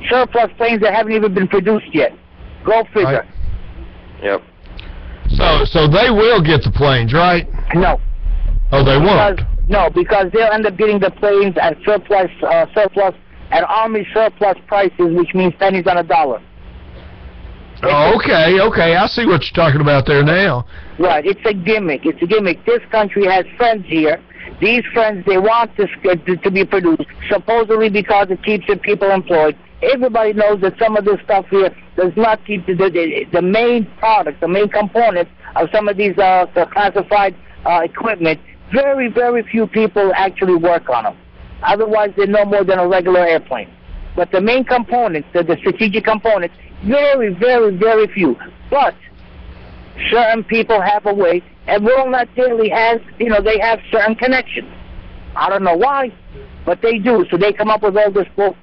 surplus planes that haven't even been produced yet. Go figure. Right. Yep. So they will get the planes, right? No. Oh, they won't? No, because they'll end up getting the planes at surplus at Army surplus prices, which means pennies on a dollar. Oh, okay. I see what you're talking about there now. Right. It's a gimmick. This country has friends here. These friends, they want this to be produced, supposedly because it keeps the people employed. Everybody knows that some of this stuff here does not keep the main product, the main components of some of these classified equipment. Very, very few people actually work on them. Otherwise, they're no more than a regular airplane. But the main components, the strategic components, very, very, very few. But certain people have a way, and Walnut Daily has, they have certain connections. I don't know why, but they do. So they come up with all this bull.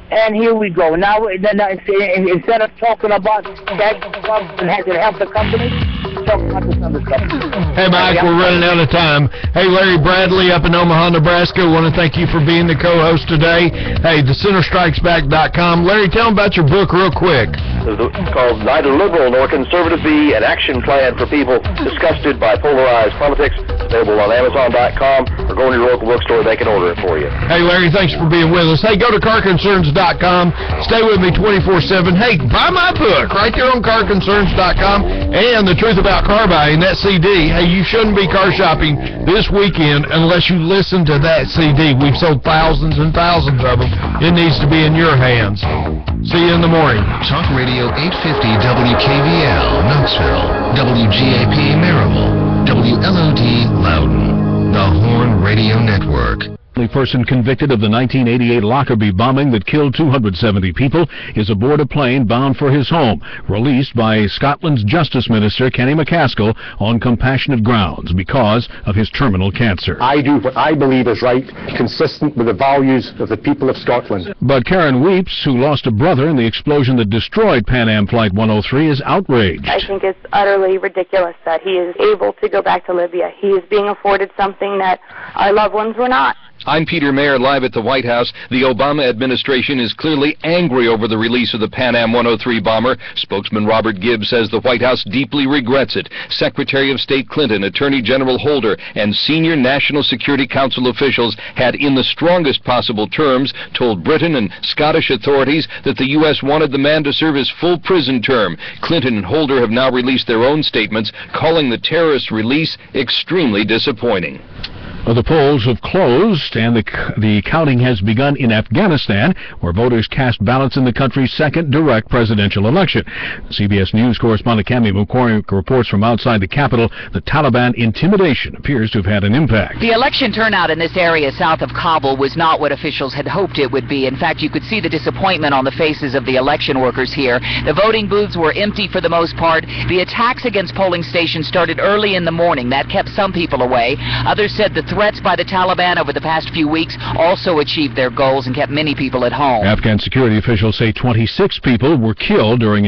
And here we go. Now, instead of talking about that and has it helped the company, talk about this other stuff. Hey, Mike, we're running out of time. Hey, Larry Bradley up in Omaha, Nebraska. Want to thank you for being the co-host today. Hey, thecenterstrikesback.com. Larry, tell them about your book real quick. It's called Neither Liberal Nor Conservative Be, an action plan for people disgusted by polarized politics. It's available on Amazon.com or go to your local bookstore. They can order it for you. Hey, Larry, thanks for being with us. Hey, go to carconcerns.com. Stay with me 24/7. Hey, buy my book right there on carconcerns.com and The Truth About Car Buying, that CD. Hey, you shouldn't be car shopping this weekend unless you listen to that CD. We've sold thousands and thousands of them. It needs to be in your hands. See you in the morning. Talk Radio 850 WKVL, Knoxville, WGAP Maryville, WLOD Loudon, the Horn Radio Network. The person convicted of the 1988 Lockerbie bombing that killed 270 people is aboard a plane bound for his home, released by Scotland's Justice Minister Kenny McCaskill on compassionate grounds because of his terminal cancer. I do what I believe is right, consistent with the values of the people of Scotland. But Karen Weeps, who lost a brother in the explosion that destroyed Pan Am Flight 103, is outraged. I think it's utterly ridiculous that he is able to go back to Libya. He is being afforded something that our loved ones were not. I'm Peter Mayer, live at the White House. The Obama administration is clearly angry over the release of the Pan Am 103 bomber. Spokesman Robert Gibbs says the White House deeply regrets it. Secretary of State Clinton, Attorney General Holder, and senior National Security Council officials had, in the strongest possible terms, told Britain and Scottish authorities that the U.S. wanted the man to serve his full prison term. Clinton and Holder have now released their own statements, calling the terrorist release extremely disappointing. The polls have closed, and the counting has begun in Afghanistan, where voters cast ballots in the country's second direct presidential election. CBS News correspondent Cami McCormick reports from outside the capital that Taliban intimidation appears to have had an impact. The election turnout in this area south of Kabul was not what officials had hoped it would be. In fact, you could see the disappointment on the faces of the election workers here. The voting booths were empty for the most part. The attacks against polling stations started early in the morning. That kept some people away. Others said the threats by the Taliban over the past few weeks also achieved their goals and kept many people at home. Afghan security officials say 26 people were killed during